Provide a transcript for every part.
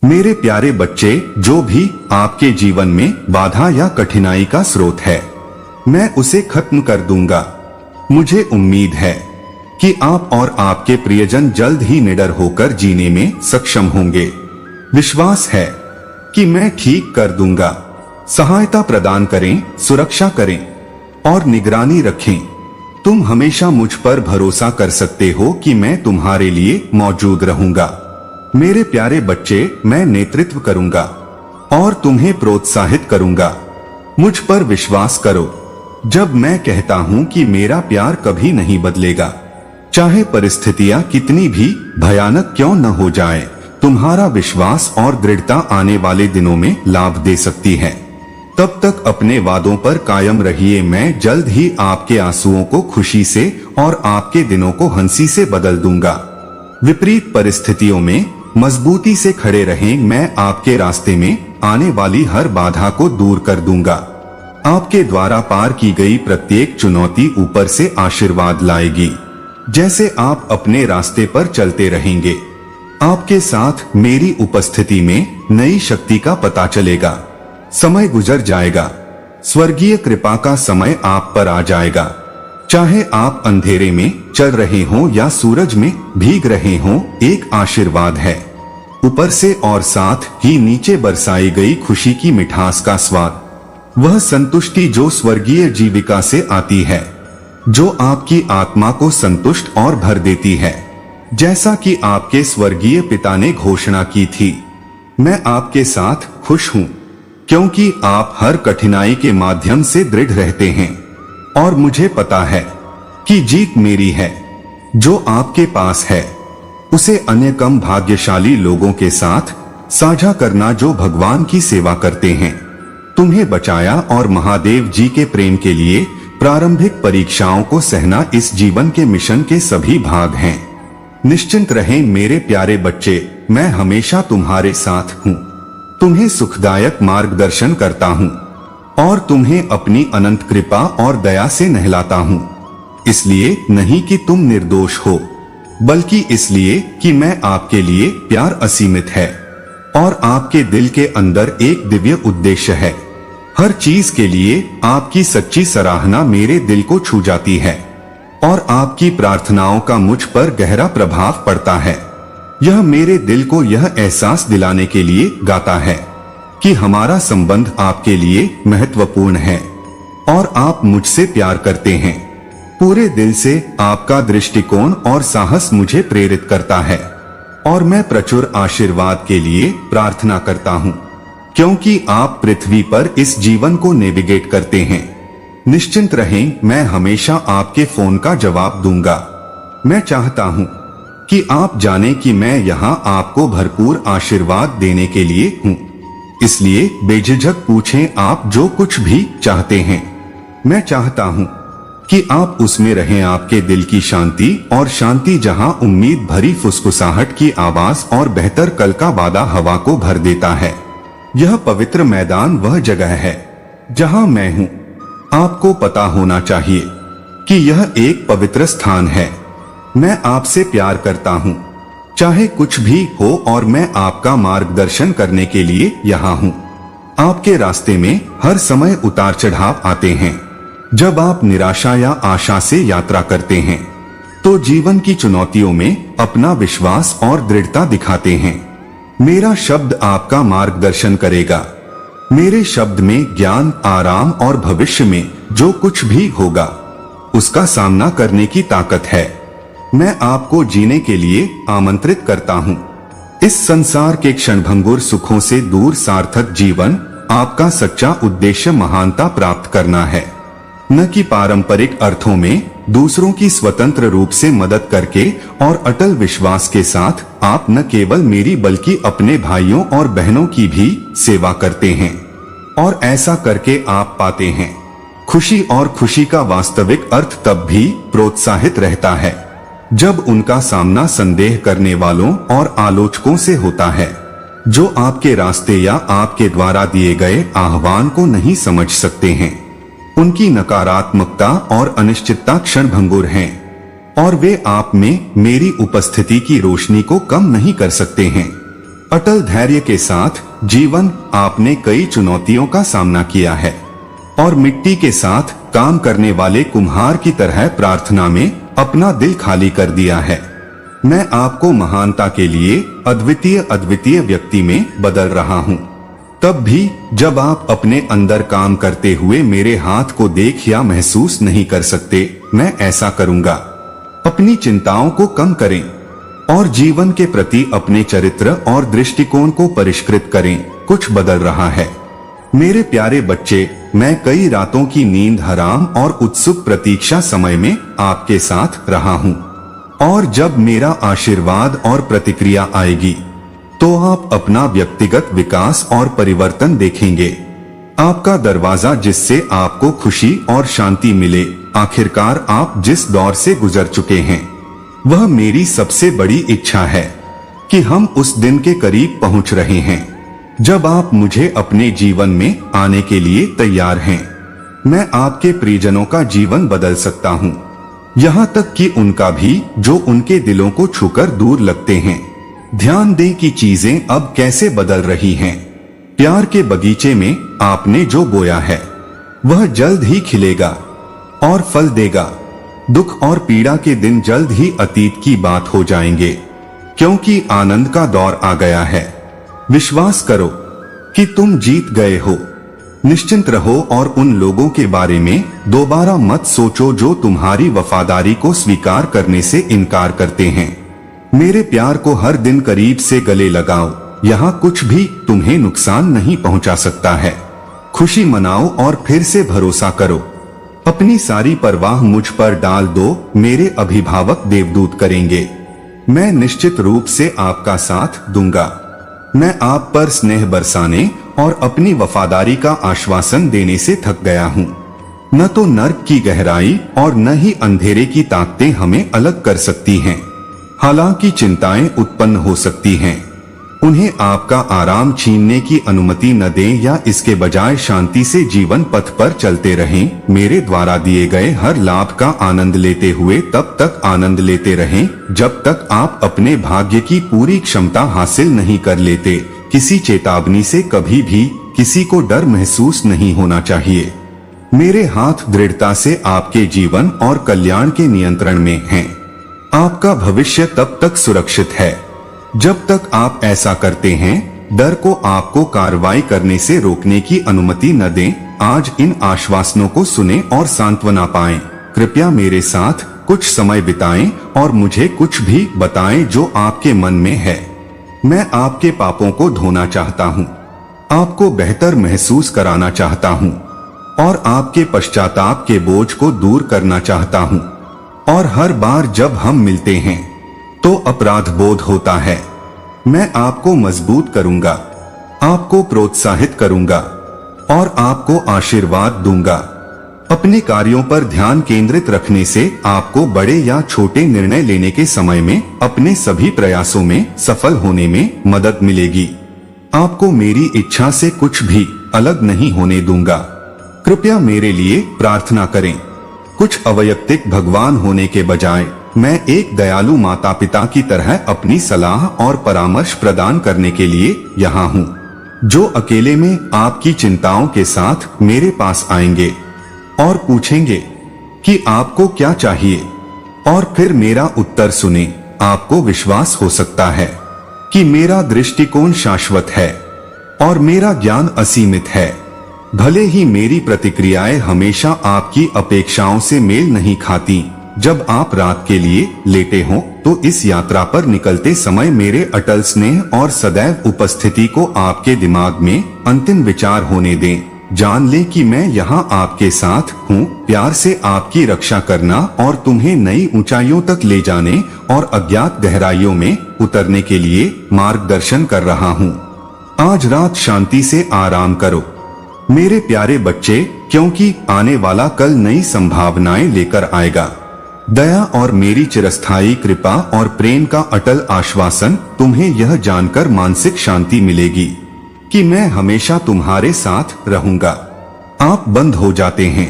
मेरे प्यारे बच्चे, जो भी आपके जीवन में बाधा या कठिनाई का स्रोत है, मैं उसे खत्म कर दूंगा। मुझे उम्मीद है कि आप और आपके प्रियजन जल्द ही निडर होकर जीने में सक्षम होंगे। विश्वास है कि मैं ठीक कर दूंगा। सहायता प्रदान करें, सुरक्षा करें और निगरानी रखें। तुम हमेशा मुझ पर भरोसा कर सकते हो कि मैं तुम्हारे लिए मौजूद रहूंगा। मेरे प्यारे बच्चे, मैं नेतृत्व करूंगा और तुम्हें प्रोत्साहित करूंगा। मुझ पर विश्वास करो। जब मैं कहता हूं कि मेरा प्यार कभी नहीं बदलेगा, चाहे परिस्थितियां कितनी भी भयानक क्यों न हो जाए, तुम्हारा विश्वास और दृढ़ता आने वाले दिनों में लाभ दे सकती है। तब तक अपने वादों पर कायम रहिए। मैं जल्द ही आपके आंसुओं को खुशी से और आपके दिनों को हंसी से बदल दूंगा। विपरीत परिस्थितियों में मजबूती से खड़े रहें। मैं आपके रास्ते में आने वाली हर बाधा को दूर कर दूंगा। आपके द्वारा पार की गई प्रत्येक चुनौती ऊपर से आशीर्वाद लाएगी। जैसे आप अपने रास्ते पर चलते रहेंगे, आपके साथ मेरी उपस्थिति में नई शक्ति का पता चलेगा। समय गुजर जाएगा, स्वर्गीय कृपा का समय आप पर आ जाएगा। चाहे आप अंधेरे में चल रहे हों या सूरज में भीग रहे हों, एक आशीर्वाद है ऊपर से और साथ ही नीचे बरसाई गई खुशी की मिठास का स्वाद, वह संतुष्टि जो स्वर्गीय जीविका से आती है, जो आपकी आत्मा को संतुष्ट और भर देती है। जैसा कि आपके स्वर्गीय पिता ने घोषणा की थी, मैं आपके साथ खुश हूँ, क्योंकि आप हर कठिनाई के माध्यम से दृढ़ रहते हैं और मुझे पता है कि जीत मेरी है। जो आपके पास है उसे अन्य कम भाग्यशाली लोगों के साथ साझा करना जो भगवान की सेवा करते हैं। तुम्हें बचाया और महादेव जी के प्रेम के लिए प्रारंभिक परीक्षाओं को सहना इस जीवन के मिशन के सभी भाग हैं। निश्चिंत रहें मेरे प्यारे बच्चे, मैं हमेशा तुम्हारे साथ हूँ। तुम्हें सुखदायक मार्गदर्शन करता हूँ और तुम्हें अपनी अनंत कृपा और दया से नहलाता हूँ। इसलिए नहीं कि तुम निर्दोष हो, बल्कि इसलिए कि मैं आपके लिए प्यार असीमित है और आपके दिल के अंदर एक दिव्य उद्देश्य है। हर चीज के लिए आपकी सच्ची सराहना मेरे दिल को छू जाती है और आपकी प्रार्थनाओं का मुझ पर गहरा प्रभाव पड़ता है। यह मेरे दिल को यह एहसास दिलाने के लिए गाता है कि हमारा संबंध आपके लिए महत्वपूर्ण है और आप मुझसे प्यार करते हैं। पूरे दिल से आपका दृष्टिकोण और साहस मुझे प्रेरित करता है और मैं प्रचुर आशीर्वाद के लिए प्रार्थना करता हूँ, क्योंकि आप पृथ्वी पर इस जीवन को नेविगेट करते हैं। निश्चिंत रहें, मैं हमेशा आपके फोन का जवाब दूंगा। मैं चाहता हूँ कि आप जाने कि मैं यहाँ आपको भरपूर आशीर्वाद देने के लिए हूँ। इसलिए बेझिझक पूछें आप जो कुछ भी चाहते हैं। मैं चाहता हूँ कि आप उसमें रहें। आपके दिल की शांति और शांति जहाँ उम्मीद भरी फुसफुसाहट की आवाज और बेहतर कल का वादा हवा को भर देता है। यह पवित्र मैदान वह जगह है जहाँ मैं हूँ। आपको पता होना चाहिए कि यह एक पवित्र स्थान है। मैं आपसे प्यार करता हूँ, चाहे कुछ भी हो, और मैं आपका मार्गदर्शन करने के लिए यहाँ हूँ। आपके रास्ते में हर समय उतार चढ़ाव आते हैं। जब आप निराशा या आशा से यात्रा करते हैं तो जीवन की चुनौतियों में अपना विश्वास और दृढ़ता दिखाते हैं। मेरा शब्द आपका मार्गदर्शन करेगा। मेरे शब्द में ज्ञान, आराम और भविष्य में जो कुछ भी होगा उसका सामना करने की ताकत है। मैं आपको जीने के लिए आमंत्रित करता हूँ। इस संसार के क्षणभंगुर सुखों से दूर सार्थक जीवन, आपका सच्चा उद्देश्य महानता प्राप्त करना है, न कि पारंपरिक अर्थों में दूसरों की स्वतंत्र रूप से मदद करके और अटल विश्वास के साथ आप न केवल मेरी बल्कि अपने भाइयों और बहनों की भी सेवा करते हैं। और ऐसा करके आप पाते हैं खुशी, और खुशी का वास्तविक अर्थ तब भी प्रोत्साहित रहता है जब उनका सामना संदेह करने वालों और आलोचकों से होता है, जो आपके रास्ते या आपके द्वारा दिए गए आह्वान को नहीं समझ सकते हैं। उनकी नकारात्मकता और अनिश्चितता क्षणभंगुर हैं और वे आप में मेरी उपस्थिति की रोशनी को कम नहीं कर सकते हैं। अटल धैर्य के साथ जीवन आपने कई चुनौतियों का सामना किया है और मिट्टी के साथ काम करने वाले कुम्हार की तरह प्रार्थना में अपना दिल खाली कर दिया है। मैं आपको महानता के लिए अद्वितीय व्यक्ति में बदल रहा हूँ। तब भी जब आप अपने अंदर काम करते हुए मेरे हाथ को देख या महसूस नहीं कर सकते, मैं ऐसा करूँगा। अपनी चिंताओं को कम करें और जीवन के प्रति अपने चरित्र और दृष्टिकोण को परिष्कृत करें। कुछ बदल रहा है मेरे प्यारे बच्चे। मैं कई रातों की नींद हराम और उत्सुक प्रतीक्षा समय में आपके साथ रहा हूँ और जब मेरा आशीर्वाद और प्रतिक्रिया आएगी तो आप अपना व्यक्तिगत विकास और परिवर्तन देखेंगे। आपका दरवाजा जिससे आपको खुशी और शांति मिले। आखिरकार आप जिस दौर से गुजर चुके हैं वह मेरी सबसे बड़ी इच्छा है कि हम उस दिन के करीब पहुंच रहे हैं जब आप मुझे अपने जीवन में आने के लिए तैयार हैं। मैं आपके प्रियजनों का जीवन बदल सकता हूं, यहाँ तक कि उनका भी जो उनके दिलों को छूकर दूर लगते हैं। ध्यान दें कि चीजें अब कैसे बदल रही हैं। प्यार के बगीचे में आपने जो बोया है वह जल्द ही खिलेगा और फल देगा। दुख और पीड़ा के दिन जल्द ही अतीत की बात हो जाएंगे, क्योंकि आनंद का दौर आ गया है। विश्वास करो कि तुम जीत गए हो। निश्चिंत रहो और उन लोगों के बारे में दोबारा मत सोचो जो तुम्हारी वफादारी को स्वीकार करने से इनकार करते हैं। मेरे प्यार को हर दिन करीब से गले लगाओ। यहाँ कुछ भी तुम्हें नुकसान नहीं पहुँचा सकता है। खुशी मनाओ और फिर से भरोसा करो। अपनी सारी परवाह मुझ पर डाल दो। मेरे अभिभावक देवदूत करेंगे। मैं निश्चित रूप से आपका साथ दूंगा। मैं आप पर स्नेह बरसाने और अपनी वफादारी का आश्वासन देने से थक गया हूँ। न तो नर्क की गहराई और न ही अंधेरे की ताकतें हमें अलग कर सकती हैं। हालांकि चिंताएं उत्पन्न हो सकती हैं, उन्हें आपका आराम छीनने की अनुमति न दें या इसके बजाय शांति से जीवन पथ पर चलते रहें। मेरे द्वारा दिए गए हर लाभ का आनंद लेते हुए तब तक आनंद लेते रहें जब तक आप अपने भाग्य की पूरी क्षमता हासिल नहीं कर लेते। किसी चेतावनी से कभी भी किसी को डर महसूस नहीं होना चाहिए। मेरे हाथ दृढ़ता से आपके जीवन और कल्याण के नियंत्रण में हैं। आपका भविष्य तब तक सुरक्षित है जब तक आप ऐसा करते हैं। डर को आपको कार्रवाई करने से रोकने की अनुमति न दें। आज इन आश्वासनों को सुने और सांत्वना पाएं। कृपया मेरे साथ कुछ समय बिताएं और मुझे कुछ भी बताएं जो आपके मन में है। मैं आपके पापों को धोना चाहता हूँ, आपको बेहतर महसूस कराना चाहता हूँ और आपके पश्चाताप के बोझ को दूर करना चाहता हूँ। और हर बार जब हम मिलते हैं तो अपराध बोध होता है। मैं आपको मजबूत करूंगा, आपको प्रोत्साहित करूंगा और आपको आशीर्वाद दूंगा। अपने कार्यों पर ध्यान केंद्रित रखने से आपको बड़े या छोटे निर्णय लेने के समय में अपने सभी प्रयासों में सफल होने में मदद मिलेगी। आपको मेरी इच्छा से कुछ भी अलग नहीं होने दूंगा। कृपया मेरे लिए प्रार्थना करें। कुछ अवैयक्तिक भगवान होने के बजाय मैं एक दयालु माता पिता की तरह अपनी सलाह और परामर्श प्रदान करने के लिए यहाँ हूँ, जो अकेले में आपकी चिंताओं के साथ मेरे पास आएंगे और पूछेंगे कि आपको क्या चाहिए और फिर मेरा उत्तर सुने। आपको विश्वास हो सकता है कि मेरा दृष्टिकोण शाश्वत है और मेरा ज्ञान असीमित है। भले ही मेरी प्रतिक्रियाएं हमेशा आपकी अपेक्षाओं से मेल नहीं खाती। जब आप रात के लिए लेटे हों तो इस यात्रा पर निकलते समय मेरे अटल स्नेह और सदैव उपस्थिति को आपके दिमाग में अंतिम विचार होने दें। जान लें कि मैं यहाँ आपके साथ हूँ, प्यार से आपकी रक्षा करना और तुम्हें नई ऊंचाइयों तक ले जाने और अज्ञात गहराइयों में उतरने के लिए मार्गदर्शन कर रहा हूँ। आज रात शांति से आराम करो मेरे प्यारे बच्चे, क्योंकि आने वाला कल नई संभावनाएं लेकर आएगा। दया और मेरी चिरस्थायी कृपा और प्रेम का अटल आश्वासन। तुम्हें यह जानकर मानसिक शांति मिलेगी कि मैं हमेशा तुम्हारे साथ रहूंगा। आप बंद हो जाते हैं,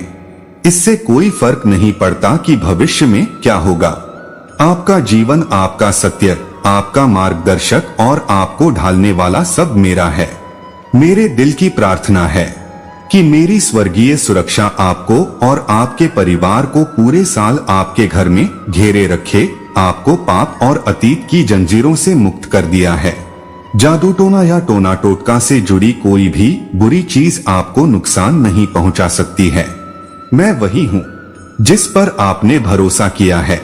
इससे कोई फर्क नहीं पड़ता कि भविष्य में क्या होगा। आपका जीवन, आपका सत्य, आपका मार्गदर्शक और आपको ढालने वाला सब मेरा है। मेरे दिल की प्रार्थना है कि मेरी स्वर्गीय सुरक्षा आपको और आपके परिवार को पूरे साल आपके घर में घेरे रखे। आपको पाप और अतीत की जंजीरों से मुक्त कर दिया है। जादू टोना या टोना टोटका से जुड़ी कोई भी बुरी चीज आपको नुकसान नहीं पहुंचा सकती है। मैं वही हूँ जिस पर आपने भरोसा किया है।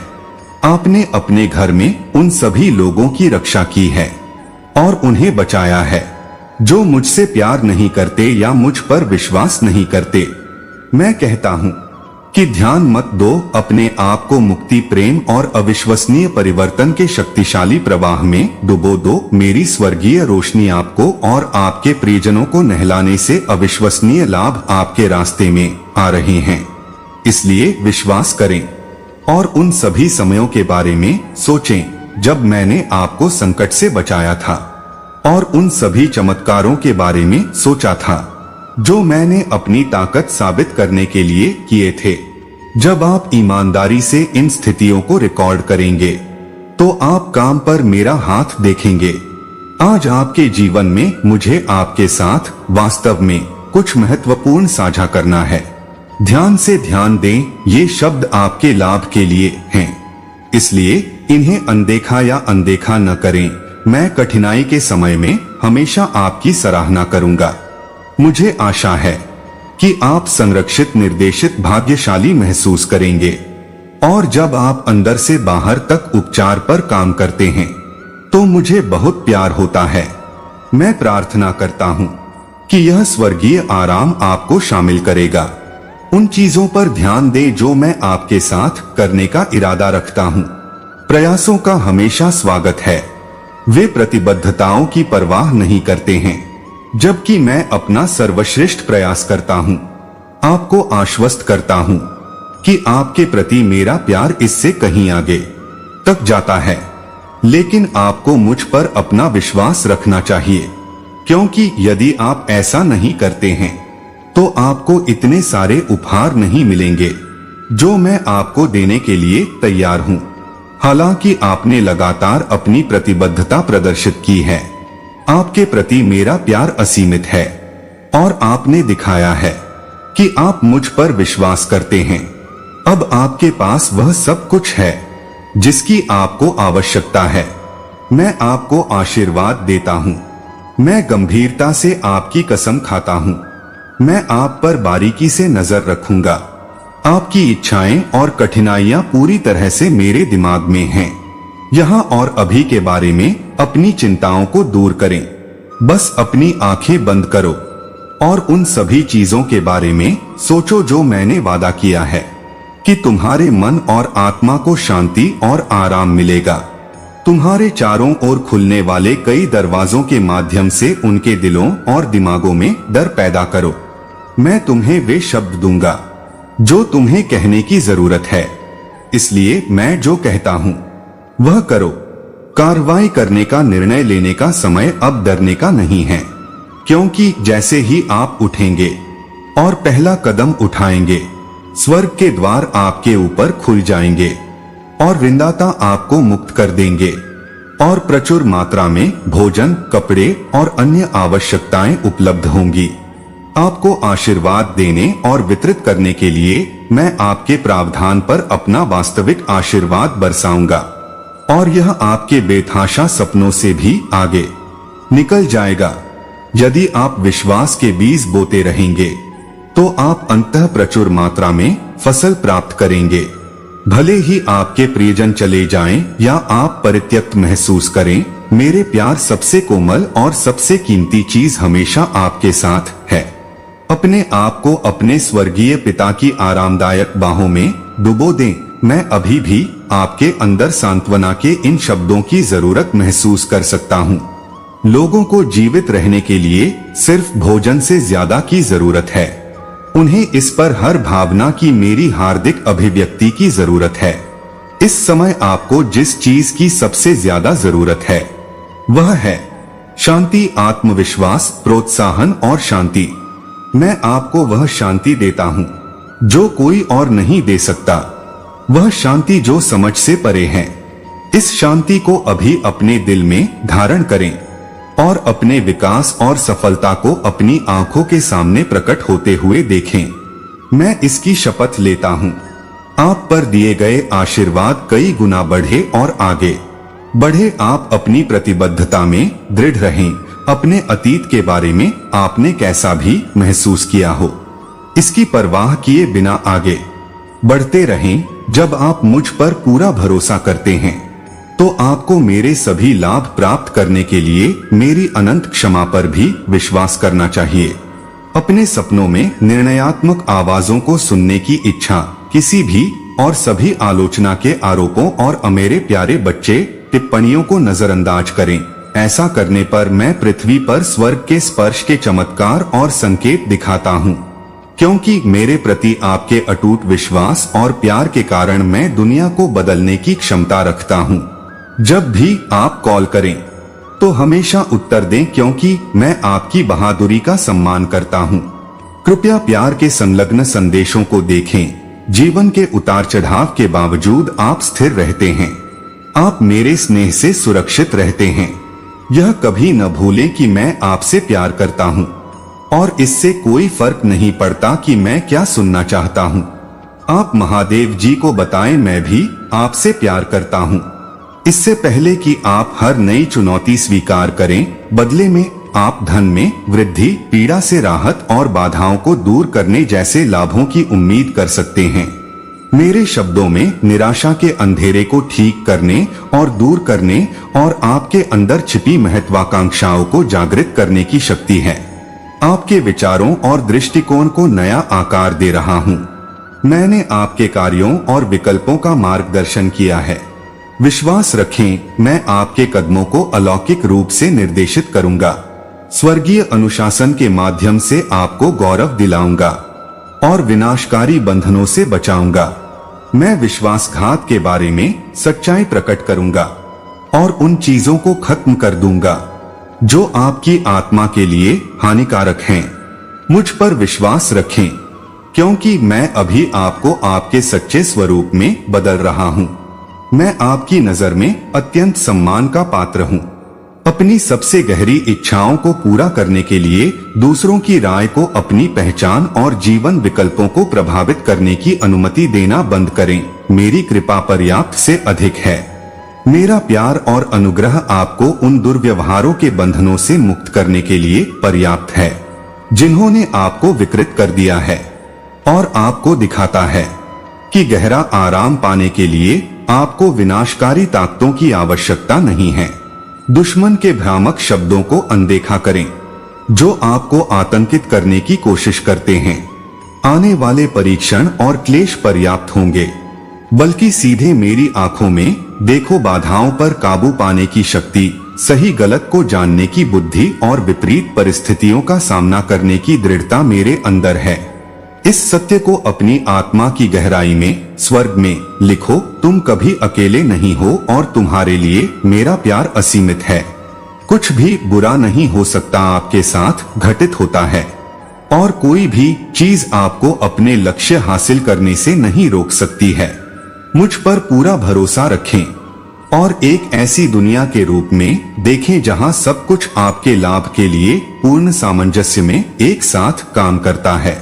आपने अपने घर में उन सभी लोगों की रक्षा की है और उन्हें बचाया है जो मुझसे प्यार नहीं करते या मुझ पर विश्वास नहीं करते। मैं कहता हूँ कि ध्यान मत दो, अपने आप को मुक्ति, प्रेम और अविश्वसनीय परिवर्तन के शक्तिशाली प्रवाह में डुबो दो। मेरी स्वर्गीय रोशनी आपको और आपके प्रियजनों को नहलाने से अविश्वसनीय लाभ आपके रास्ते में आ रहे हैं। इसलिए विश्वास करें और उन सभी समयों के बारे में सोचें जब मैंने आपको संकट से बचाया था और उन सभी चमत्कारों के बारे में सोचा था जो मैंने अपनी ताकत साबित करने के लिए किए थे। जब आप ईमानदारी से इन स्थितियों को रिकॉर्ड करेंगे तो आप काम पर मेरा हाथ देखेंगे। आज आपके जीवन में मुझे आपके साथ वास्तव में कुछ महत्वपूर्ण साझा करना है। ध्यान से ध्यान दें, ये शब्द आपके लाभ के लिए हैं, इसलिए इन्हें अनदेखा या अनदेखा न करें। मैं कठिनाई के समय में हमेशा आपकी सराहना करूंगा। मुझे आशा है कि आप संरक्षित, निर्देशित, भाग्यशाली महसूस करेंगे और जब आप अंदर से बाहर तक उपचार पर काम करते हैं तो मुझे बहुत प्यार होता है। मैं प्रार्थना करता हूं कि यह स्वर्गीय आराम आपको शामिल करेगा। उन चीजों पर ध्यान दें जो मैं आपके साथ करने का इरादा रखता हूं। प्रयासों का हमेशा स्वागत है। वे प्रतिबद्धताओं की परवाह नहीं करते हैं, जबकि मैं अपना सर्वश्रेष्ठ प्रयास करता हूं। आपको आश्वस्त करता हूं कि आपके प्रति मेरा प्यार इससे कहीं आगे तक जाता है, लेकिन आपको मुझ पर अपना विश्वास रखना चाहिए, क्योंकि यदि आप ऐसा नहीं करते हैं तो आपको इतने सारे उपहार नहीं मिलेंगे जो मैं आपको देने के लिए तैयार हूं। हालांकि आपने लगातार अपनी प्रतिबद्धता प्रदर्शित की है। आपके प्रति मेरा प्यार असीमित है और आपने दिखाया है कि आप मुझ पर विश्वास करते हैं। अब आपके पास वह सब कुछ है जिसकी आपको आवश्यकता है। मैं आपको आशीर्वाद देता हूं। मैं गंभीरता से आपकी कसम खाता हूं। मैं आप पर बारीकी से नजर रखूंगा। आपकी इच्छाएं और कठिनाइयां पूरी तरह से मेरे दिमाग में हैं। यहाँ और अभी के बारे में अपनी चिंताओं को दूर करें। बस अपनी आंखें बंद करो और उन सभी चीजों के बारे में सोचो जो मैंने वादा किया है कि तुम्हारे मन और आत्मा को शांति और आराम मिलेगा। तुम्हारे चारों ओर खुलने वाले कई दरवाजों के माध्यम से उनके दिलों और दिमागों में डर पैदा करो। मैं तुम्हें वे शब्द दूंगा जो तुम्हें कहने की जरूरत है, इसलिए मैं जो कहता हूं वह करो। कार्रवाई करने का निर्णय लेने का समय अब डरने का नहीं है, क्योंकि जैसे ही आप उठेंगे और पहला कदम उठाएंगे, स्वर्ग के द्वार आपके ऊपर खुल जाएंगे और ऋणदाता आपको मुक्त कर देंगे और प्रचुर मात्रा में भोजन, कपड़े और अन्य आवश्यकताएं उपलब्ध होंगी। आपको आशीर्वाद देने और वितरित करने के लिए मैं आपके प्रावधान पर अपना वास्तविक आशीर्वाद बरसाऊंगा और यह आपके बेतहाशा सपनों से भी आगे निकल जाएगा। यदि आप विश्वास के बीज बोते रहेंगे तो आप अंततः प्रचुर मात्रा में फसल प्राप्त करेंगे। भले ही आपके प्रियजन चले जाएं या आप परित्यक्त महसूस करें, मेरे प्यार सबसे कोमल और सबसे कीमती चीज हमेशा आपके साथ है। अपने आप को अपने स्वर्गीय पिता की आरामदायक बाहों में डुबो दें। मैं अभी भी आपके अंदर सांत्वना के इन शब्दों की जरूरत महसूस कर सकता हूँ। लोगों को जीवित रहने के लिए सिर्फ भोजन से ज्यादा की जरूरत है। उन्हें इस पर हर भावना की मेरी हार्दिक अभिव्यक्ति की जरूरत है। इस समय आपको जिस चीज की सबसे ज्यादा जरूरत है वह है शांति, आत्मविश्वास, प्रोत्साहन और शांति। मैं आपको वह शांति देता हूँ जो कोई और नहीं दे सकता, वह शांति जो समझ से परे है। इस शांति को अभी अपने दिल में धारण करें और अपने विकास और सफलता को अपनी आंखों के सामने प्रकट होते हुए देखें। मैं इसकी शपथ लेता हूँ, आप पर दिए गए आशीर्वाद कई गुना बढ़े और आगे बढ़े। आप अपनी प्रतिबद्धता में दृढ़ रहें। अपने अतीत के बारे में आपने कैसा भी महसूस किया हो, इसकी परवाह किए बिना आगे बढ़ते रहें। जब आप मुझ पर पूरा भरोसा करते हैं तो आपको मेरे सभी लाभ प्राप्त करने के लिए मेरी अनंत क्षमा पर भी विश्वास करना चाहिए। अपने सपनों में निर्णयात्मक आवाजों को सुनने की इच्छा, किसी भी और सभी आलोचना के आरोपों और मेरे प्यारे बच्चे टिप्पणियों को नजरअंदाज करें। ऐसा करने पर मैं पृथ्वी पर स्वर्ग के स्पर्श के चमत्कार और संकेत दिखाता हूँ, क्योंकि मेरे प्रति आपके अटूट विश्वास और प्यार के कारण मैं दुनिया को बदलने की क्षमता रखता हूँ। जब भी आप कॉल करें तो हमेशा उत्तर दें, क्योंकि मैं आपकी बहादुरी का सम्मान करता हूँ। कृपया प्यार के संलग्न संदेशों को देखें। जीवन के उतार चढ़ाव के बावजूद आप स्थिर रहते हैं। आप मेरे स्नेह से सुरक्षित रहते हैं। यह कभी न भूलें कि मैं आपसे प्यार करता हूँ और इससे कोई फर्क नहीं पड़ता कि मैं क्या सुनना चाहता हूँ। आप महादेव जी को बताएं, मैं भी आपसे प्यार करता हूँ। इससे पहले कि आप हर नई चुनौती स्वीकार करें, बदले में आप धन में वृद्धि, पीड़ा से राहत और बाधाओं को दूर करने जैसे लाभों की उम्मीद कर सकते हैं। मेरे शब्दों में निराशा के अंधेरे को ठीक करने और दूर करने और आपके अंदर छिपी महत्वाकांक्षाओं को जागृत करने की शक्ति है। आपके विचारों और दृष्टिकोण को नया आकार दे रहा हूँ। मैंने आपके कार्यों और विकल्पों का मार्गदर्शन किया है। विश्वास रखें, मैं आपके कदमों को अलौकिक रूप से निर्देशित करूंगा। स्वर्गीय अनुशासन के माध्यम से आपको गौरव दिलाऊंगा और विनाशकारी बंधनों से बचाऊंगा। मैं विश्वासघात के बारे में सच्चाई प्रकट करूंगा और उन चीजों को खत्म कर दूंगा जो आपकी आत्मा के लिए हानिकारक हैं। मुझ पर विश्वास रखें, क्योंकि मैं अभी आपको आपके सच्चे स्वरूप में बदल रहा हूं। मैं आपकी नजर में अत्यंत सम्मान का पात्र हूँ। अपनी सबसे गहरी इच्छाओं को पूरा करने के लिए दूसरों की राय को अपनी पहचान और जीवन विकल्पों को प्रभावित करने की अनुमति देना बंद करें। मेरी कृपा पर्याप्त से अधिक है। मेरा प्यार और अनुग्रह आपको उन दुर्व्यवहारों के बंधनों से मुक्त करने के लिए पर्याप्त है जिन्होंने आपको विकृत कर दिया है, और आपको दिखाता है कि गहरा आराम पाने के लिए आपको विनाशकारी ताकतों की आवश्यकता नहीं है। दुश्मन के भ्रामक शब्दों को अनदेखा करें जो आपको आतंकित करने की कोशिश करते हैं। आने वाले परीक्षण और क्लेश पर्याप्त होंगे, बल्कि सीधे मेरी आंखों में देखो। बाधाओं पर काबू पाने की शक्ति, सही गलत को जानने की बुद्धि और विपरीत परिस्थितियों का सामना करने की दृढ़ता मेरे अंदर है। इस सत्य को अपनी आत्मा की गहराई में, स्वर्ग में लिखो। तुम कभी अकेले नहीं हो और तुम्हारे लिए मेरा प्यार असीमित है। कुछ भी बुरा नहीं हो सकता आपके साथ घटित होता है, और कोई भी चीज आपको अपने लक्ष्य हासिल करने से नहीं रोक सकती है। मुझ पर पूरा भरोसा रखें और एक ऐसी दुनिया के रूप में देखें जहां सब कुछ आपके लाभ के लिए पूर्ण सामंजस्य में एक साथ काम करता है।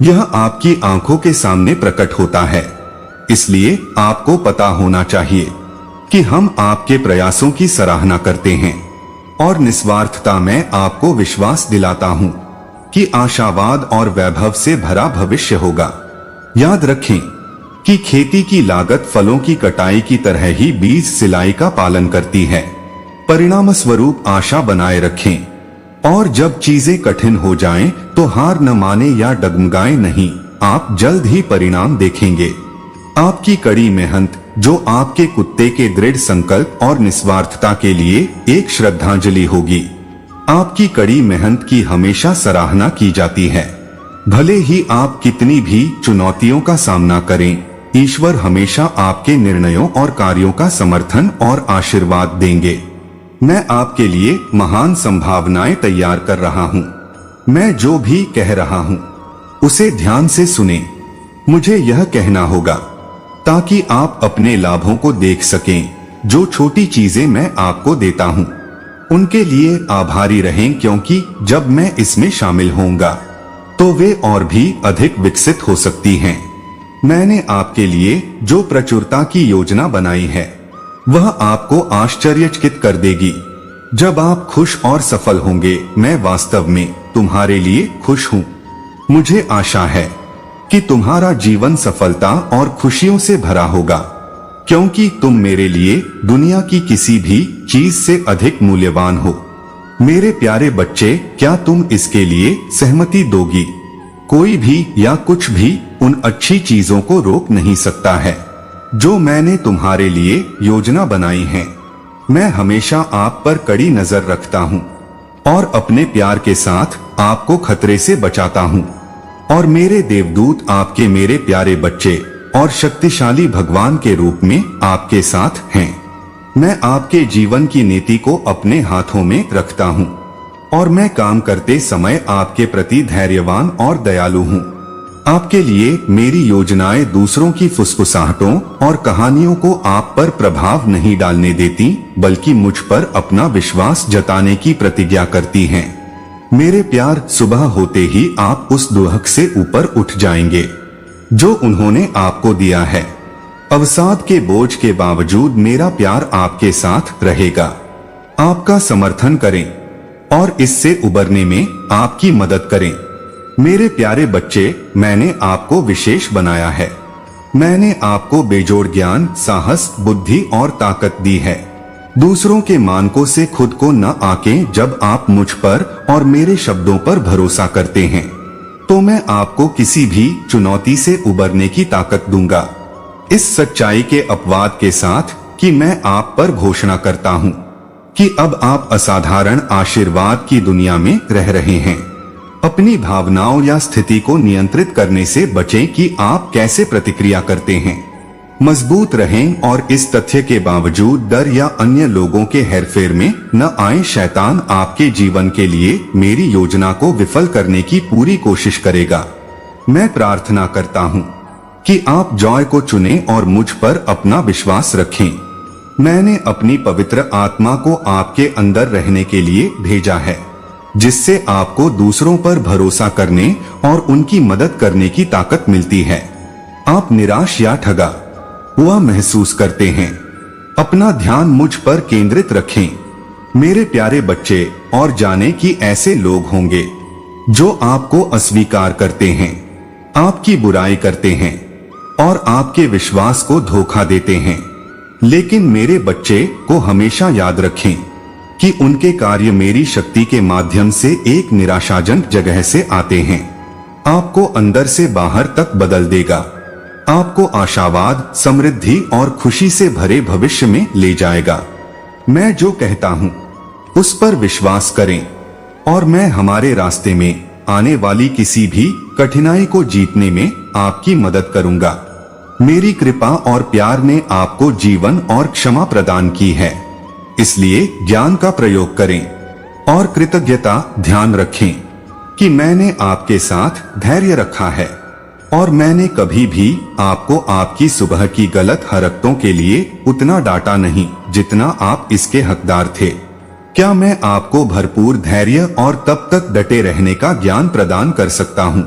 यह आपकी आंखों के सामने प्रकट होता है, इसलिए आपको पता होना चाहिए कि हम आपके प्रयासों की सराहना करते हैं और निस्वार्थता में आपको विश्वास दिलाता हूं कि आशावाद और वैभव से भरा भविष्य होगा। याद रखें कि खेती की लागत फलों की कटाई की तरह ही बीज सिलाई का पालन करती है। परिणाम स्वरूप आशा बनाए रखें, और जब चीजें कठिन हो जाएं तो हार न माने या डगमगाएं नहीं। आप जल्द ही परिणाम देखेंगे। आपकी कड़ी मेहनत, जो आपके कुत्ते के दृढ़ संकल्प और निस्वार्थता के लिए एक श्रद्धांजलि होगी। आपकी कड़ी मेहनत की हमेशा सराहना की जाती है। भले ही आप कितनी भी चुनौतियों का सामना करें, ईश्वर हमेशा आपके निर्णयों और कार्यों का समर्थन और आशीर्वाद देंगे। मैं आपके लिए महान संभावनाएं तैयार कर रहा हूँ। मैं जो भी कह रहा हूँ उसे ध्यान से सुनें। मुझे यह कहना होगा ताकि आप अपने लाभों को देख सकें। जो छोटी चीजें मैं आपको देता हूँ उनके लिए आभारी रहें, क्योंकि जब मैं इसमें शामिल होऊंगा तो वे और भी अधिक विकसित हो सकती हैं। मैंने आपके लिए जो प्रचुरता की योजना बनाई है वह आपको आश्चर्यचकित कर देगी। जब आप खुश और सफल होंगे, मैं वास्तव में तुम्हारे लिए खुश हूँ। मुझे आशा है कि तुम्हारा जीवन सफलता और खुशियों से भरा होगा, क्योंकि तुम मेरे लिए दुनिया की किसी भी चीज से अधिक मूल्यवान हो। मेरे प्यारे बच्चे, क्या तुम इसके लिए सहमति दोगी? कोई भी या कुछ भी उन अच्छी चीजों को रोक नहीं सकता है जो मैंने तुम्हारे लिए योजना बनाई है। मैं हमेशा आप पर कड़ी नजर रखता हूँ और अपने प्यार के साथ आपको खतरे से बचाता हूँ। और मेरे देवदूत आपके मेरे प्यारे बच्चे और शक्तिशाली भगवान के रूप में आपके साथ हैं। मैं आपके जीवन की नीति को अपने हाथों में रखता हूँ और मैं काम करते समय आपके प्रति धैर्यवान और दयालु हूँ। आपके लिए मेरी योजनाएं दूसरों की फुसफुसाहटों और कहानियों को आप पर प्रभाव नहीं डालने देती, बल्कि मुझ पर अपना विश्वास जताने की प्रतिज्ञा करती हैं। मेरे प्यार, सुबह होते ही आप उस दुहक से ऊपर उठ जाएंगे जो उन्होंने आपको दिया है। अवसाद के बोझ के बावजूद मेरा प्यार आपके साथ रहेगा। आपका समर्थन करें और इससे उबरने में आपकी मदद करें। मेरे प्यारे बच्चे, मैंने आपको विशेष बनाया है। मैंने आपको बेजोड़ ज्ञान, साहस, बुद्धि और ताकत दी है। दूसरों के मानकों से खुद को न आंकें। जब आप मुझ पर और मेरे शब्दों पर भरोसा करते हैं तो मैं आपको किसी भी चुनौती से उबरने की ताकत दूंगा, इस सच्चाई के अपवाद के साथ कि मैं आप पर घोषणा करता हूं कि अब आप असाधारण आशीर्वाद की दुनिया में रह रहे हैं। अपनी भावनाओं या स्थिति को नियंत्रित करने से बचें कि आप कैसे प्रतिक्रिया करते हैं। मजबूत रहें और इस तथ्य के बावजूद डर या अन्य लोगों के हेरफेर में न आए। शैतान आपके जीवन के लिए मेरी योजना को विफल करने की पूरी कोशिश करेगा। मैं प्रार्थना करता हूँ कि आप जॉय को चुनें और मुझ पर अपना विश्वास रखें। मैंने अपनी पवित्र आत्मा को आपके अंदर रहने के लिए भेजा है, जिससे आपको दूसरों पर भरोसा करने और उनकी मदद करने की ताकत मिलती है। आप निराश या ठगा हुआ महसूस करते हैं, अपना ध्यान मुझ पर केंद्रित रखें। मेरे प्यारे बच्चे, और जाने कि ऐसे लोग होंगे जो आपको अस्वीकार करते हैं, आपकी बुराई करते हैं और आपके विश्वास को धोखा देते हैं। लेकिन मेरे बच्चे को हमेशा याद रखें कि उनके कार्य मेरी शक्ति के माध्यम से एक निराशाजनक जगह से आते हैं। आपको अंदर से बाहर तक बदल देगा, आपको आशावाद, समृद्धि और खुशी से भरे भविष्य में ले जाएगा। मैं जो कहता हूँ उस पर विश्वास करें और मैं हमारे रास्ते में आने वाली किसी भी कठिनाई को जीतने में आपकी मदद करूंगा। मेरी कृपा और प्यार ने आपको जीवन और क्षमा प्रदान की है, इसलिए ज्ञान का प्रयोग करें और कृतज्ञता ध्यान रखें कि मैंने आपके साथ धैर्य रखा है और मैंने कभी भी आपको आपकी सुबह की गलत हरकतों के लिए उतना डांटा नहीं जितना आप इसके हकदार थे। क्या मैं आपको भरपूर धैर्य और तब तक डटे रहने का ज्ञान प्रदान कर सकता हूँ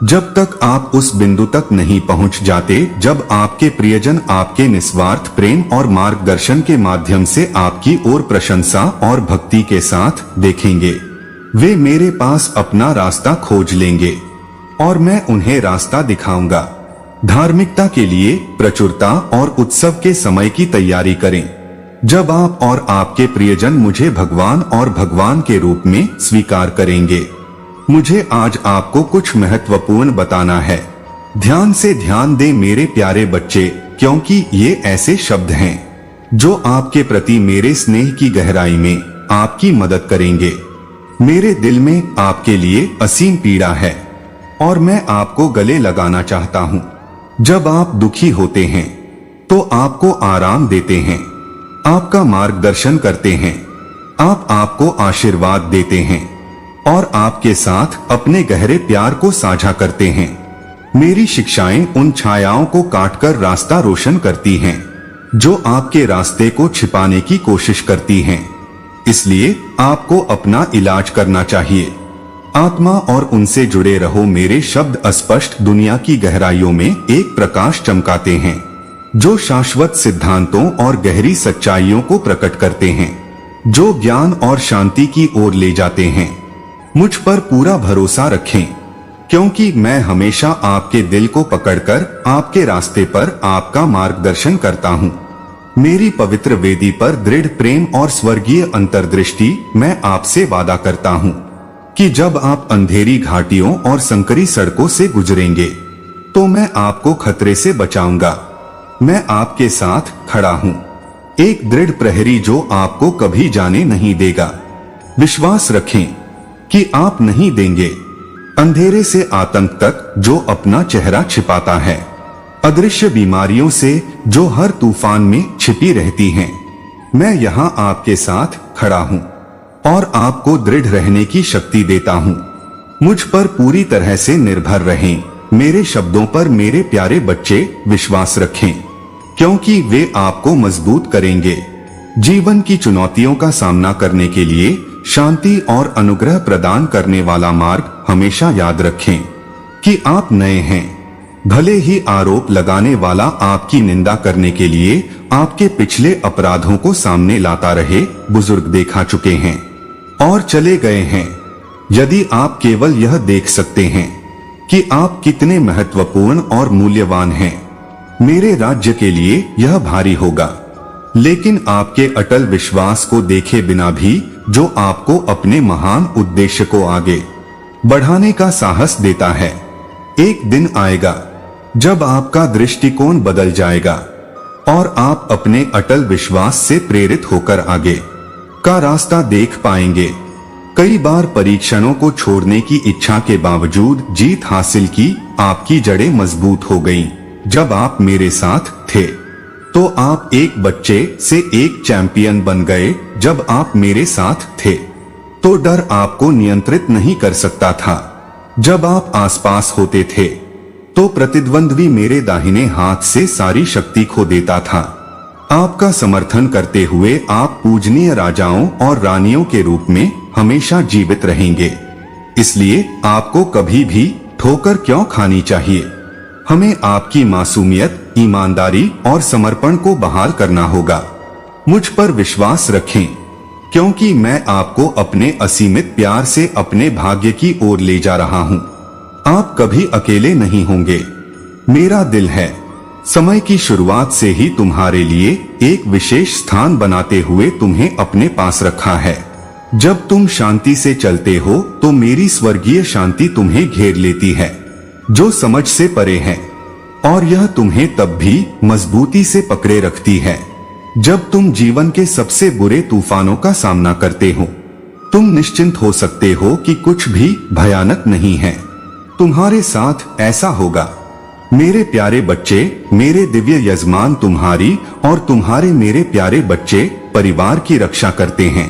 जब तक आप उस बिंदु तक नहीं पहुँच जाते जब आपके प्रियजन आपके निस्वार्थ प्रेम और मार्गदर्शन के माध्यम से आपकी ओर प्रशंसा और भक्ति के साथ देखेंगे। वे मेरे पास अपना रास्ता खोज लेंगे और मैं उन्हें रास्ता दिखाऊंगा। धार्मिकता के लिए प्रचुरता और उत्सव के समय की तैयारी करें। जब आप और आपके प्रियजन मुझे भगवान और भगवान के रूप में स्वीकार करेंगे। मुझे आज आपको कुछ महत्वपूर्ण बताना है। ध्यान से ध्यान दें मेरे प्यारे बच्चे, क्योंकि ये ऐसे शब्द हैं जो आपके प्रति मेरे स्नेह की गहराई में आपकी मदद करेंगे। मेरे दिल में आपके लिए असीम पीड़ा है और मैं आपको गले लगाना चाहता हूँ। जब आप दुखी होते हैं तो आपको आराम देते हैं, आपका मार्गदर्शन करते हैं, आपको आशीर्वाद देते हैं और आपके साथ अपने गहरे प्यार को साझा करते हैं। मेरी शिक्षाएं उन छायाओं को काटकर रास्ता रोशन करती हैं जो आपके रास्ते को छिपाने की कोशिश करती हैं। इसलिए आपको अपना इलाज करना चाहिए। आत्मा और उनसे जुड़े रहो। मेरे शब्द अस्पष्ट दुनिया की गहराइयों में एक प्रकाश चमकाते हैं, जो शाश्वत सिद्धांतों और गहरी सच्चाइयों को प्रकट करते हैं, जो ज्ञान और शांति की ओर ले जाते हैं। मुझ पर पूरा भरोसा रखें, क्योंकि मैं हमेशा आपके दिल को पकड़कर आपके रास्ते पर आपका मार्गदर्शन करता हूँ। मेरी पवित्र वेदी पर दृढ़ प्रेम और स्वर्गीय अंतर्दृष्टि, मैं आपसे वादा करता हूँ कि जब आप अंधेरी घाटियों और संकरी सड़कों से गुजरेंगे तो मैं आपको खतरे से बचाऊंगा। मैं आपके साथ खड़ा हूँ, एक दृढ़ प्रहरी जो आपको कभी जाने नहीं देगा। विश्वास रखें कि आप नहीं देंगे। अंधेरे से आतंक तक जो अपना चेहरा छिपाता है, अदृश्य बीमारियों से जो हर तूफान में छिपी रहती हैं, मैं यहाँ आपके साथ खड़ा हूँ और आपको दृढ़ रहने की शक्ति देता हूँ। मुझ पर पूरी तरह से निर्भर रहें। मेरे शब्दों पर मेरे प्यारे बच्चे विश्वास रखें, क्योंकि वे आपको मजबूत करेंगे। जीवन की चुनौतियों का सामना करने के लिए शांति और अनुग्रह प्रदान करने वाला मार्ग हमेशा याद रखें कि आप नए हैं। भले ही आरोप लगाने वाला आपकी निंदा करने के लिए आपके पिछले अपराधों को सामने लाता रहे, बुजुर्ग देखा चुके हैं और चले गए हैं। यदि आप केवल यह देख सकते हैं कि आप कितने महत्वपूर्ण और मूल्यवान हैं, मेरे राज्य के लिए यह भारी होगा। लेकिन आपके अटल विश्वास को देखे बिना भी, जो आपको अपने महान उद्देश्य को आगे बढ़ाने का साहस देता है, एक दिन आएगा जब आपका दृष्टिकोण बदल जाएगा और आप अपने अटल विश्वास से प्रेरित होकर आगे का रास्ता देख पाएंगे। कई बार परीक्षणों को छोड़ने की इच्छा के बावजूद जीत हासिल की। आपकी जड़ें मजबूत हो गईं। जब आप मेरे साथ थे तो आप एक बच्चे से एक चैंपियन बन गए। जब आप मेरे साथ थे तो डर आपको नियंत्रित नहीं कर सकता था। जब आप आसपास होते थे तो प्रतिद्वंद्वी मेरे दाहिने हाथ से सारी शक्ति खो देता था। आपका समर्थन करते हुए आप पूजनीय राजाओं और रानियों के रूप में हमेशा जीवित रहेंगे। इसलिए आपको कभी भी ठोकर क्यों खानी चाहिए। हमें आपकी मासूमियत, ईमानदारी और समर्पण को बहाल करना होगा। मुझ पर विश्वास रखें, क्योंकि मैं आपको अपने असीमित प्यार से अपने भाग्य की ओर ले जा रहा हूँ। आप कभी अकेले नहीं होंगे। मेरा दिल है समय की शुरुआत से ही तुम्हारे लिए एक विशेष स्थान बनाते हुए तुम्हें अपने पास रखा है। जब तुम शांति से चलते हो तो मेरी स्वर्गीय शांति तुम्हें घेर लेती है, जो समझ से परे है, और यह तुम्हें तब भी मजबूती से पकड़े रखती है जब तुम जीवन के सबसे बुरे तूफानों का सामना करते हो। तुम निश्चिंत हो सकते हो कि कुछ भी भयानक नहीं है। तुम्हारे साथ ऐसा होगा। मेरे प्यारे बच्चे, मेरे दिव्य यजमान तुम्हारी और तुम्हारे मेरे प्यारे बच्चे परिवार की रक्षा करते हैं,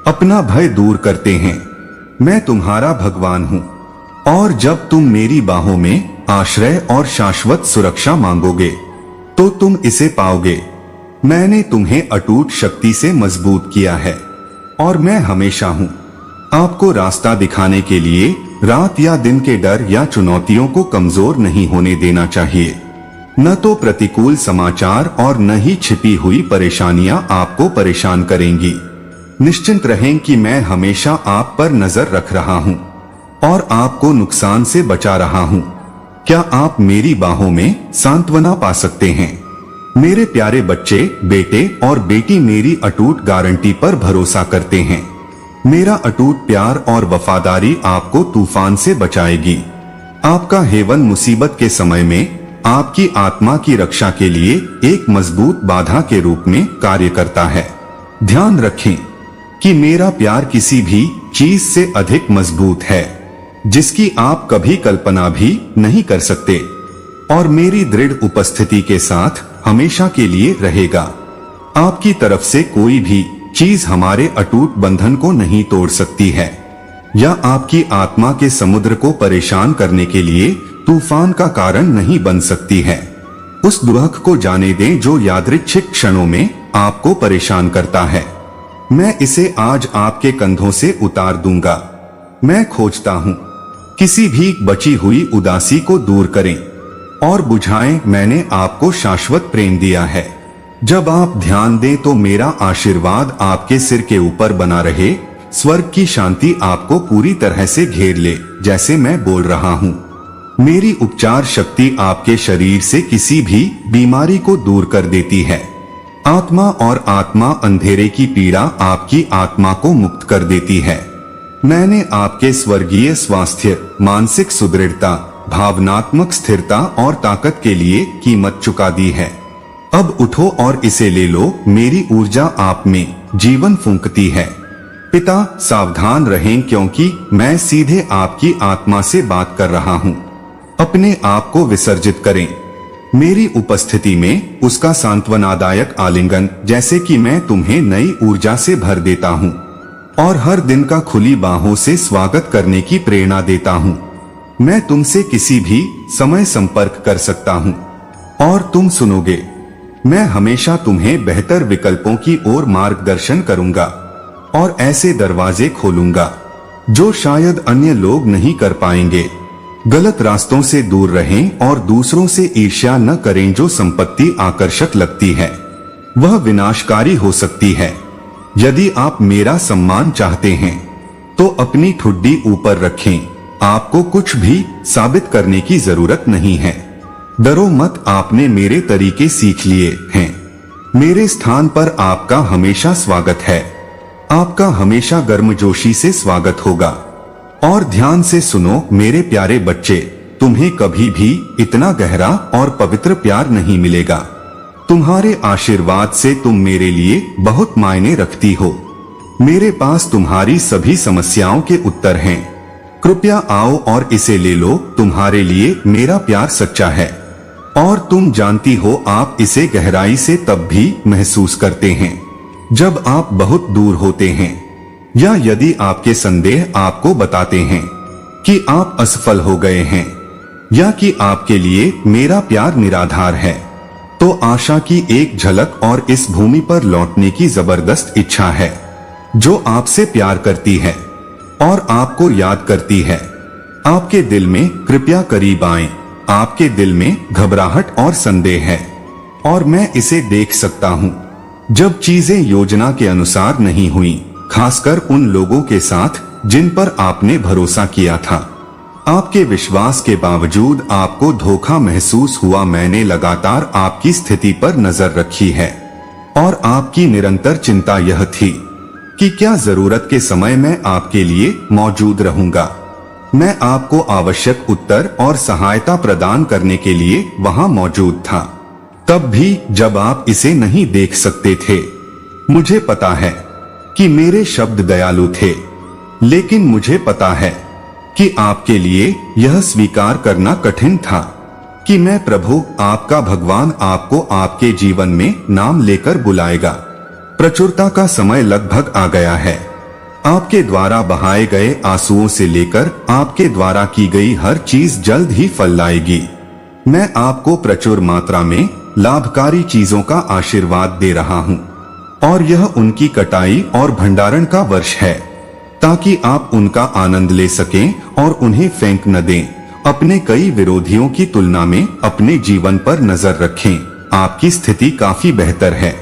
अपना भय दूर करते हैं। मैं तुम्हारा भगवान हूँ, और जब तुम मेरी बाहों में आश्रय और शाश्वत सुरक्षा मांगोगे तो तुम इसे पाओगे। मैंने तुम्हें अटूट शक्ति से मजबूत किया है और मैं हमेशा हूँ। आपको रास्ता दिखाने के लिए रात या दिन के डर या चुनौतियों को कमजोर नहीं होने देना चाहिए। न तो प्रतिकूल समाचार और न ही छिपी हुई परेशानियां आपको परेशान करेंगी। निश्चिंत रहें कि मैं हमेशा आप पर नजर रख रहा हूँ और आपको नुकसान से बचा रहा हूँ। क्या आप मेरी बाहों में सांत्वना पा सकते हैं? मेरे प्यारे बच्चे, बेटे और बेटी मेरी अटूट गारंटी पर भरोसा करते हैं। मेरा अटूट प्यार और वफादारी आपको तूफान से बचाएगी। आपका हेवन मुसीबत के समय में आपकी आत्मा की रक्षा के लिए एक मजबूत बाधा के रूप में कार्य करता है। ध्यान रखें कि मेरा प्यार किसी भी चीज से अधिक मजबूत है जिसकी आप कभी कल्पना भी नहीं कर सकते, और मेरी दृढ़ उपस्थिति के साथ हमेशा के लिए रहेगा। आपकी तरफ से कोई भी चीज हमारे अटूट बंधन को नहीं तोड़ सकती है या आपकी आत्मा के समुद्र को परेशान करने के लिए तूफान का कारण नहीं बन सकती है। उस दुख को जाने दें जो यादृच्छिक क्षणों में आपको परेशान करता है। मैं इसे आज आपके कंधों से उतार दूंगा। मैं खोजता हूँ किसी भी बची हुई उदासी को दूर करें और बुझाएं। मैंने आपको शाश्वत प्रेम दिया है। जब आप ध्यान दें तो मेरा आशीर्वाद आपके सिर के ऊपर बना रहे। स्वर्ग की शांति आपको पूरी तरह से घेर ले। जैसे मैं बोल रहा हूँ, मेरी उपचार शक्ति आपके शरीर से किसी भी बीमारी को दूर कर देती है। आत्मा और आत्मा अंधेरे की पीड़ा आपकी आत्मा को मुक्त कर देती है। मैंने आपके स्वर्गीय स्वास्थ्य, मानसिक सुदृढ़ता, भावनात्मक स्थिरता और ताकत के लिए कीमत चुका दी है। अब उठो और इसे ले लो। मेरी ऊर्जा आप में जीवन फूंकती है। पिता, सावधान रहें क्योंकि मैं सीधे आपकी आत्मा से बात कर रहा हूँ। अपने आप को विसर्जित करें मेरी उपस्थिति में। उसका सांत्वनादायक आलिंगन, जैसे कि मैं तुम्हें नई ऊर्जा से भर देता हूँ और हर दिन का खुली बाहों से स्वागत करने की प्रेरणा देता हूँ। मैं तुमसे किसी भी समय संपर्क कर सकता हूँ और तुम सुनोगे। मैं हमेशा तुम्हें बेहतर विकल्पों की ओर मार्गदर्शन करूंगा और ऐसे दरवाजे खोलूंगा जो शायद अन्य लोग नहीं कर पाएंगे। गलत रास्तों से दूर रहें और दूसरों से ईर्ष्या न करें। जो संपत्ति आकर्षक लगती है वह विनाशकारी हो सकती है। यदि आप मेरा सम्मान चाहते हैं तो अपनी ठुड्डी ऊपर रखें। आपको कुछ भी साबित करने की जरूरत नहीं है। डरो मत, आपने मेरे तरीके सीख लिए हैं। मेरे स्थान पर आपका हमेशा स्वागत है। आपका हमेशा गर्मजोशी से स्वागत होगा। और ध्यान से सुनो मेरे प्यारे बच्चे, तुम्हें कभी भी इतना गहरा और पवित्र प्यार नहीं मिलेगा। तुम्हारे आशीर्वाद से तुम मेरे लिए बहुत मायने रखती हो। मेरे पास तुम्हारी सभी समस्याओं के उत्तर हैं। कृपया आओ और इसे ले लो। तुम्हारे लिए मेरा प्यार सच्चा है और तुम जानती हो आप इसे गहराई से तब भी महसूस करते हैं जब आप बहुत दूर होते हैं या यदि आपके संदेह आपको बताते हैं कि आप असफल हो गए हैं या कि आपके लिए मेरा प्यार निराधार है। तो आशा की एक झलक और इस भूमि पर लौटने की जबरदस्त इच्छा है जो आपसे प्यार करती है और आपको याद करती है। आपके दिल में कृपया करीब आएं। आपके दिल में घबराहट और संदेह है और मैं इसे देख सकता हूँ जब चीजें योजना के अनुसार नहीं हुई, खासकर उन लोगों के साथ जिन पर आपने भरोसा किया था। आपके विश्वास के बावजूद आपको धोखा महसूस हुआ। मैंने लगातार आपकी स्थिति पर नजर रखी है और आपकी निरंतर चिंता यह थी कि क्या जरूरत के समय मैं आपके लिए मौजूद रहूंगा। मैं आपको आवश्यक उत्तर और सहायता प्रदान करने के लिए वहां मौजूद था, तब भी जब आप इसे नहीं देख सकते थे। मुझे पता है कि मेरे शब्द दयालु थे, लेकिन मुझे पता है कि आपके लिए यह स्वीकार करना कठिन था कि मैं प्रभु, आपका भगवान, आपको आपके जीवन में नाम लेकर बुलाएगा। प्रचुरता का समय लगभग आ गया है। आपके द्वारा बहाए गए आंसुओं से लेकर आपके द्वारा की गई हर चीज जल्द ही फल लाएगी। मैं आपको प्रचुर मात्रा में लाभकारी चीजों का आशीर्वाद दे रहा हूँ और यह उनकी कटाई और भंडारण का वर्ष है ताकि आप उनका आनंद ले सकें और उन्हें फेंक न दें। अपने कई विरोधियों की तुलना में अपने जीवन पर नजर रखें। आपकी स्थिति काफी बेहतर है।